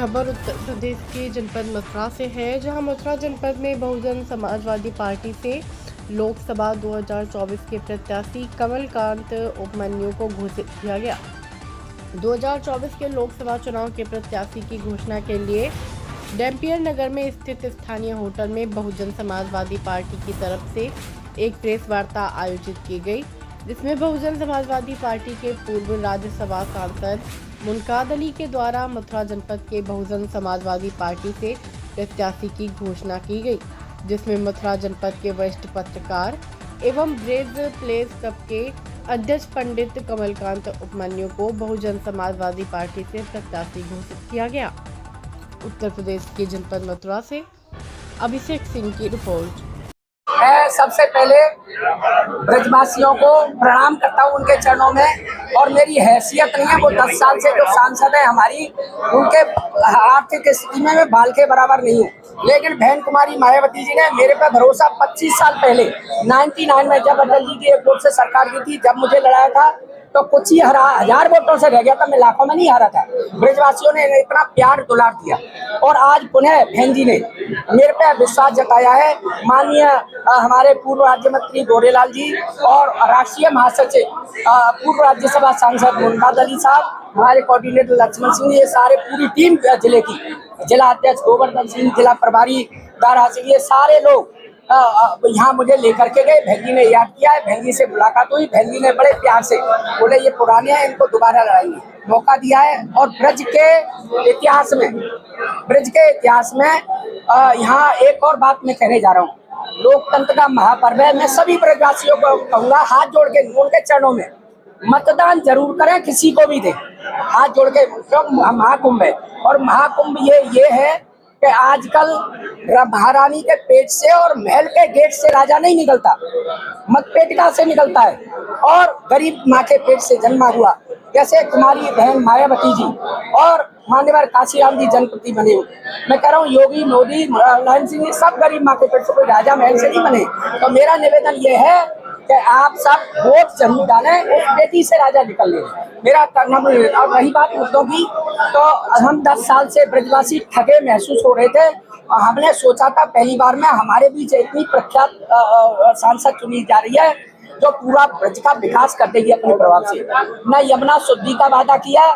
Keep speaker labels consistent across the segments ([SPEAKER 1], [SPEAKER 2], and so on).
[SPEAKER 1] खबर उत्तर प्रदेश के जनपद मथुरा से है, जहां मथुरा जनपद में बहुजन समाजवादी पार्टी से लोकसभा 2024 के प्रत्याशी कमलकांत उपमन्यु को घोषित किया गया। 2024 के लोकसभा चुनाव के प्रत्याशी की घोषणा के लिए डैम्पियर नगर में स्थित स्थानीय होटल में बहुजन समाजवादी पार्टी की तरफ से एक प्रेस वार्ता आयोजित की गई, जिसमें बहुजन समाजवादी पार्टी के पूर्व राज्यसभा सांसद मुनकाद अली के द्वारा मथुरा जनपद के बहुजन समाजवादी पार्टी से प्रत्याशी की घोषणा की गई, जिसमें मथुरा जनपद के वरिष्ठ पत्रकार एवं ब्रेज प्लेस क्लब के अध्यक्ष पंडित कमलकांत उपमन्यु को बहुजन समाजवादी पार्टी से प्रत्याशी घोषित किया गया। उत्तर प्रदेश के जनपद मथुरा से अभिषेक सिंह की रिपोर्ट।
[SPEAKER 2] मैं सबसे पहले ब्रजवासियों को प्रणाम करता हूँ उनके चरणों में। और मेरी हैसियत नहीं है, वो 10 साल से जो सांसद है हमारी, उनके आर्थिक स्थिति में मैं बाल के बराबर नहीं हूँ, लेकिन बहन कुमारी मायावती जी ने मेरे पे भरोसा 25 साल पहले 99 में जब अटल जी की एक वोट से सरकार की थी, जब मुझे लड़ाया था तो कुछ ही हजार वोटों से रह गया था, मैं लाखों में नहीं हारा था। ब्रजवासियों ने इतना प्यार दुलार दिया और आज पुनः बहन जी ने मेरे पे विश्वास जताया है। माननीय हमारे पूर्व राज्य मंत्री गोरेलाल जी और राष्ट्रीय महासचिव पूर्व राज्यसभा सांसद मुनकाद अली साहब, हमारे कोऑर्डिनेटर लक्ष्मण सिंह, ये सारे पूरी टीम जिले की, जिला अध्यक्ष गोवर्धन सिंह, जिला प्रभारी दारा सिंह, ये सारे लोग यहाँ मुझे लेकर के गए। बहन जी ने याद किया है, बहन जी से मुलाकात हुई, बहन जी ने बड़े प्यार से बोले ये पुराने हैं, इनको दोबारा लड़ाएंगे, मौका दिया है। और ब्रज के इतिहास में यहाँ एक और बात मैं कहने जा रहा हूँ, लोकतंत्र का महापर्व है। मैं सभी ब्रजवासियों को कहूँगा, हाथ जोड़ के उनके चरणों में मतदान जरूर करें, किसी को भी दें, हाथ जोड़ के। महाकुंभ है और महाकुंभ ये है कि आजकल महारानी के पेट से और महल के गेट से राजा नहीं निकलता, मतपेटिका से निकलता है। और गरीब माँ के पेट से जन्मा हुआ, जैसे कुमारी बहन मायावती जी और मान्यवर काशीराम जी जनप्रति बने। मैं कह रहा हूँ योगी मोदी लाइन सिंह सब गरीब माँ के पेट से, कोई राजा महल से नहीं बने। तो मेरा निवेदन ये है कि आप सब वोट जरूर डालें, उस बेटी से राजा निकल ले, मेरा करना। और रही बात मुद्दों की, तो हम 10 साल से ब्रजवासी ठगे महसूस हो रहे थे। हमने सोचा था पहली बार में हमारे बीच इतनी प्रख्यात सांसद चुनी जा रही है जो पूरा ब्रज का विकास कर देगी अपने प्रभाव से। न यमुना शुद्धि का वादा किया,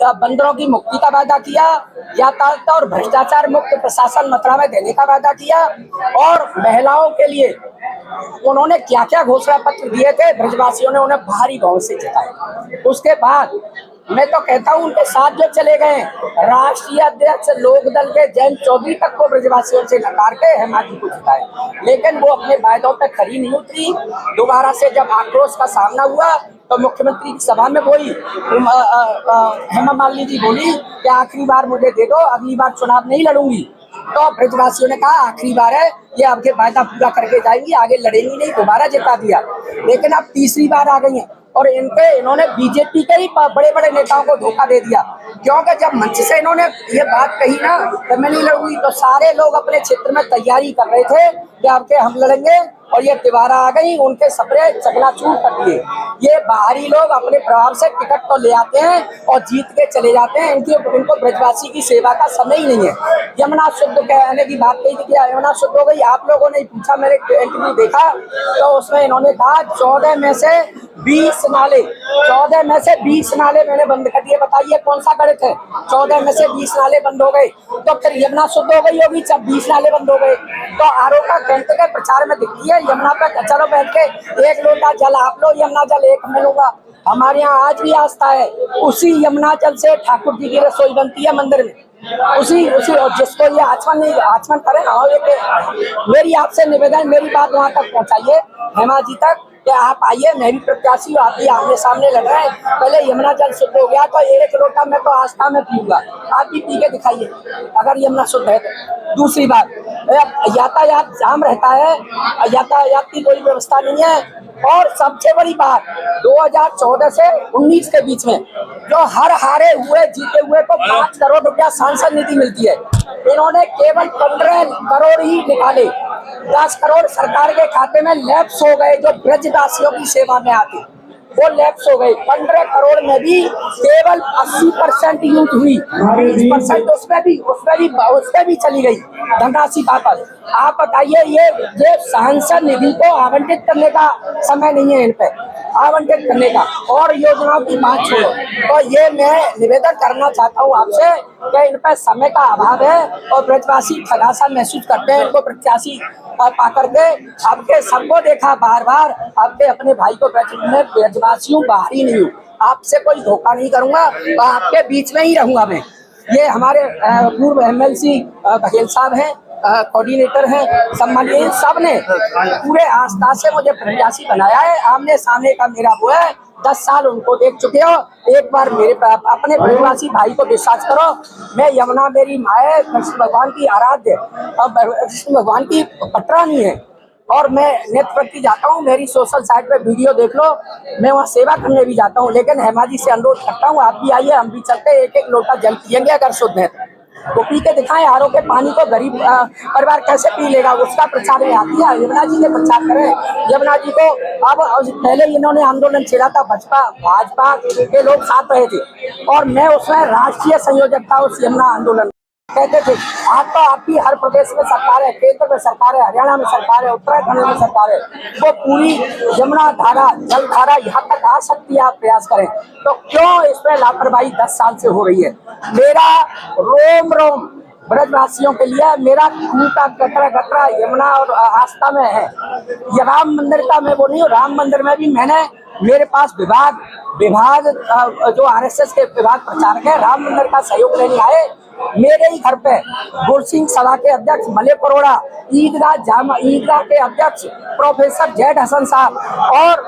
[SPEAKER 2] बंदरों की मुक्ति का वादा किया, यातायात और भ्रष्टाचार मुक्त प्रशासन मथुरा में देने का वादा किया, और महिलाओं के लिए उन्होंने क्या क्या घोषणा पत्र दिए थे, ब्रजवासियों ने उन्हें भारी बहुमत से जिताया। उसके बाद मैं तो कहता हूँ उनके साथ जो चले गए राष्ट्रीय अध्यक्ष लोकदल के जयंत चौधरी तक को ब्रजवासियों से नकार के हेमा जी को जिताए, लेकिन वो अपने वायदों पर खरी नहीं उतरी। दोबारा से जब आक्रोश का सामना हुआ तो मुख्यमंत्री की सभा में वही हेमा मालिनी जी बोली कि आखिरी बार मुझे दे दो, अगली बार चुनाव नहीं लड़ूंगी। तो ब्रजवासियों ने कहा आखिरी बार है, ये आपके वायदा पूरा करके जाएंगी, आगे लड़ेंगी नहीं, दोबारा जिता दिया। लेकिन अब तीसरी बार आ गई हैं और इन्होंने बीजेपी के ही बड़े बड़े नेताओं को धोखा दे दिया, क्योंकि जब मंच से इन्होंने ये बात कही ना कि मैं नहीं लड़ूंगी, तो सारे लोग अपने क्षेत्र में तैयारी कर रहे थे कि आपके हम लड़ेंगे, और ये तिवारा आ गई, उनके सपने चकनाचूर कर दिए। ये बाहरी लोग अपने प्रभाव से टिकट तो ले आते हैं और जीत के चले जाते हैं, इनको ब्रजवासी की सेवा का समय ही नहीं है। यमुना शुद्ध कहने की बात कही थी कि यमुना शुद्ध हो गई, आप लोगों ने पूछा, मैंने इंटरव्यू देखा तो उसमें इन्होंने कहा 14 में से 20 नाले मैंने बंद कर दिए। बताइए कौन सा गणित है, 14 में से 20 नाले बंद हो गए, तो फिर यमुना शुद्ध हो गई होगी जब 20 नाले बंद हो गए। तो आरोप का घंटे के प्रचार में दिखती है, यमुना पे चलो बैठ के एक लोटा जल आप लो, यमुना जल एक मैं लूंगा। हमारे यहाँ आज भी आस्था है, उसी यमुना जल से ठाकुर जी की रसोई बनती है मंदिर में, उसी और जिसको ये आचमन करे ना। मेरी आपसे निवेदन, मेरी बात वहाँ तक पहुँचाइए हेमा जी तक कि आप आइए, मैं भी प्रत्याशी हूँ, आप भी आमने सामने लड़ रहे हैं। पहले यमुना जल शुद्ध हो गया तो एक लोटा मैं तो आस्था में पीऊंगा, आप भी पी के दिखाइए अगर यमुना शुद्ध है तो। दूसरी बात, यातायात जाम रहता है, यातायात की कोई व्यवस्था नहीं है। और सबसे बड़ी बात, 2014 से 19 के बीच में जो हर हारे हुए जीते हुए को 5 करोड़ रुपया सांसद निधि मिलती है, इन्होंने केवल 15 करोड़ ही निकाले। 10 करोड़ सरकार के खाते में लैप्स हो गए जो ब्रजवासियों की सेवा में आते। वो लैप्स हो गई। 15 करोड़ में भी केवल 80% यूज हुई, 20% उसमें भी चली गई धनराशि वापस। आप बताइए, ये सांसद निधि को आवंटित करने का समय नहीं है इन पे आवंटित करने का, और योजनाओं की बात छोड़ो। तो ये मैं निवेदन करना चाहता हूँ आपसे कि इन पर समय का अभाव है और ब्रजवासी खलासा महसूस करते हैं इनको प्रत्याशी पा करके। आपके सबको देखा बार बार, आपके अपने भाई को ब्रजवासियों बाहरी नहीं हूँ, आपसे कोई धोखा नहीं करूंगा, आपके बीच में ही रहूंगा मैं। ये हमारे पूर्व MLC बघेल साहब हैं, कोऑर्डिनेटर हैं, सम्मानीय, सब ने पूरे आस्था से मुझे प्रत्याशी बनाया है। आमने सामने का मेरा वो है, 10 साल उनको देख चुके हो। एक बार मेरे अपने ब्रजवासी भाई को विश्वास करो। मैं यमुना मेरी माँ है, कृष्ण भगवान की आराध्य और कृष्ण भगवान की पटरानी है, और मैं नेत्र प्रति जाता हूँ। मेरी सोशल साइट पे वीडियो देख लो, मैं वहाँ सेवा करने भी जाता हूँ। लेकिन हेमा जी से अनुरोध करता हूँ, आप भी आइए, हम भी चलते, एक एक लोटा जल पियेंगे अगर शुद्ध है तो पी के दिखाएं। आरओ के पानी को गरीब परिवार कैसे पी लेगा, उसका प्रचार में आती है। यमुना जी ने प्रचार करें, यमुना जी को। अब पहले इन्होंने आंदोलन छेड़ा था, भाजपा के लोग साथ रहे थे, और मैं उसमें राष्ट्रीय संयोजक था उस यमुना आंदोलन। कहते थे आपकी हर प्रदेश में सरकार है, केंद्र में सरकार है, हरियाणा में सरकार है, उत्तराखंड में सरकार है, वो पूरी यमुना धारा, जल धारा यहाँ तक आ सकती है, आप प्रयास करें। तो क्यों इसमें लापरवाही 10 साल से हो रही है? मेरा रोम रोम ब्रजवासियों के लिए, मेरा खून का कतरा कतरा यमुना और आस्था में है। ये राम मंदिर का मैं वो नहीं हूँ, राम मंदिर में भी मेरे पास विभाग जो RSS के विभाग प्रचारक है, राम मंदिर का सहयोग लेने आए। मेरे ही घर पे गुरसिंह सभा के अध्यक्ष मले करोड़ा, ईदगाह के अध्यक्ष प्रोफेसर जैद हसन साहब, और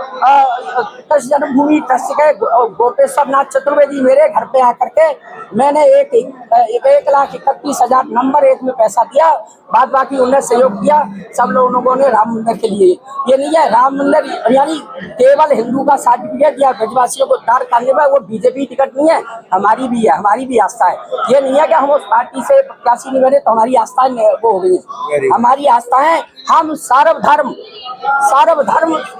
[SPEAKER 2] कृष्ण जन्मभूमि ट्रस्ट के गोपेश्वर नाथ चतुर्वेदी मेरे घर पे आकर के मैंने 1,31,000 नंबर 1 में पैसा दिया, बाद बाकी उन्हें सहयोग किया सब लोगों ने राम मंदिर के लिए। ये नहीं है राम मंदिर यानी केवल हिंदू का सर्टिफिकेट या ब्रजवासियों को दार करने में, वो बीजेपी टिकट नहीं है, हमारी भी है, हमारी भी आस्था है। ये नहीं है कि हम उस पार्टी से प्रत्याशी नहीं बने तो हमारी आस्था वो हो गई। हमारी आस्था है, हम सर्वधर्म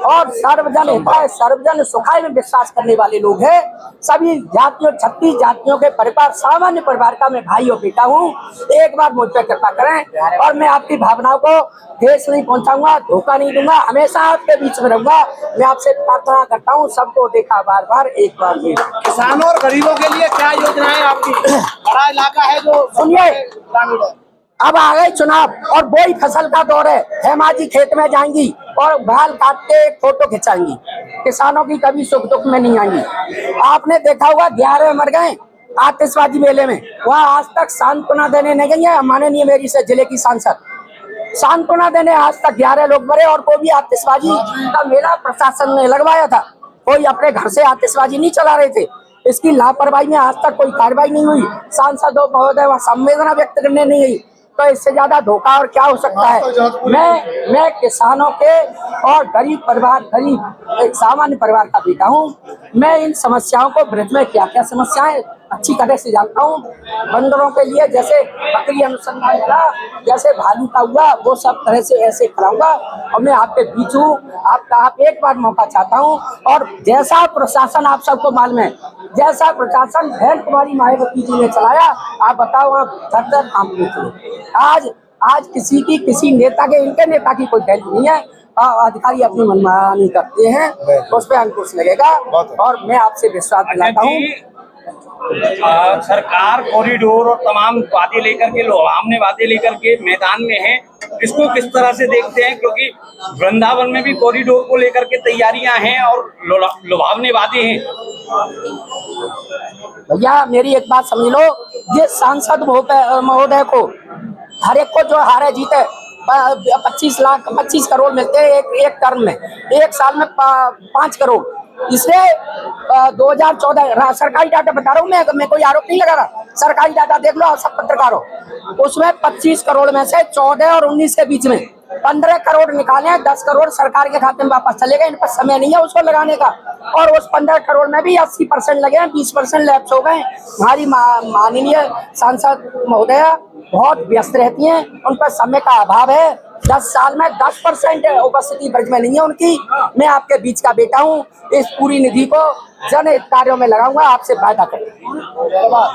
[SPEAKER 2] और सर्वजन हिताय सर्वजन सुखाय में विश्वास करने वाले लोग हैं। सभी जातियों, 36 जातियों के परिवार, सामान्य परिवार का मैं भाई और बेटा हूँ। एक बार मुझ पर कृपा करें, और मैं आपकी भावनाओं को ठेस नहीं पहुंचाऊंगा, धोखा नहीं दूंगा, हमेशा आपके बीच में रहूंगा। मैं आपसे प्रार्थना करता हूँ, सबको देखा बार बार, एक बार भी।
[SPEAKER 3] किसानों और गरीबों के लिए क्या योजनाएं आपकी? बड़ा इलाका है जो,
[SPEAKER 2] सुनिए, अब आ गए चुनाव और वही फसल का दौर है। हेमा जी खेत में जाएंगी और बाल काट के एक फोटो खिंचाएंगी। किसानों की कभी सुख दुख में नहीं आएंगी। आपने देखा होगा 11 मर गए आतिशबाजी मेले में, वहाँ आज तक सांत्वना देने नहीं गई है माननीय मेरी से जिले की सांसद। सांत्वना देने आज तक 11 लोग मरे, और कोई भी आतिशबाजी का मेला प्रशासन ने लगवाया था, कोई अपने घर से आतिशबाजी नहीं चला रहे थे। इसकी लापरवाही में आज तक कोई कार्रवाई नहीं हुई। सांसदों महोदय वह संवेदना व्यक्त करने नहीं गई, तो इससे ज्यादा धोखा और क्या हो सकता है। मैं किसानों के और गरीब एक सामान्य परिवार का बेटा हूँ। मैं इन समस्याओं को ब्रज में क्या क्या समस्याएं अच्छी तरह से जानता हूँ। बंदरों के लिए जैसे बकरी अनुसंधान करा, जैसे भालू का हुआ, वो सब तरह से ऐसे कराऊंगा। और मैं आपके बीच हूँ, आप एक बार मौका चाहता हूँ। और जैसा प्रशासन आप सबको मालूम है, जैसा प्रशासन बहन कुमारी मायावती जी ने चलाया, आप बताओ आप धर काम नहीं। आज किसी नेता के, इनके नेता की कोई वैल्यू नहीं है। अधिकारी अपनी मनमानी करते हैं, उस पर अंकुश लगेगा। और मैं आपसे विश्वास दिलाता हूँ,
[SPEAKER 3] सरकार कॉरिडोर और तमाम वादे लेकर के, लुभावने वादे लेकर के मैदान में है, इसको किस तरह से देखते हैं? क्योंकि वृंदावन में भी कॉरिडोर को लेकर के तैयारियां हैं और लुभावने वादे हैं।
[SPEAKER 2] भैया मेरी एक बात समझ लो, ये सांसद महोदय को हर एक को जो हारे जीते 25 करोड़ मिलते हैं एक टर्म में, एक साल में 5 करोड़। इसलिए 2014 सरकारी डाटा बता रहा हूँ मैं कोई आरोप नहीं लगा रहा, सरकारी डाटा देख लो सब पत्रकारों, उसमें 25 करोड़ में से 14 और 19 के बीच में 15 करोड़ निकाले हैं, 10 करोड़ सरकार के खाते में वापस चले गए। इन पर समय नहीं है उसको लगाने का। और उस 15 करोड़ में भी 80% लगे हैं, 20% लैप्स हो गए। हमारी माननीय सांसद महोदया बहुत व्यस्त रहती हैं, उन पर समय का अभाव है। 10 साल में 10% उपस्थिति ब्रज में नहीं है उनकी। मैं आपके बीच का बेटा हूँ, इस पूरी निधि को जन हित कार्यों में लगाऊंगा, आपसे वायदा करता हूँ।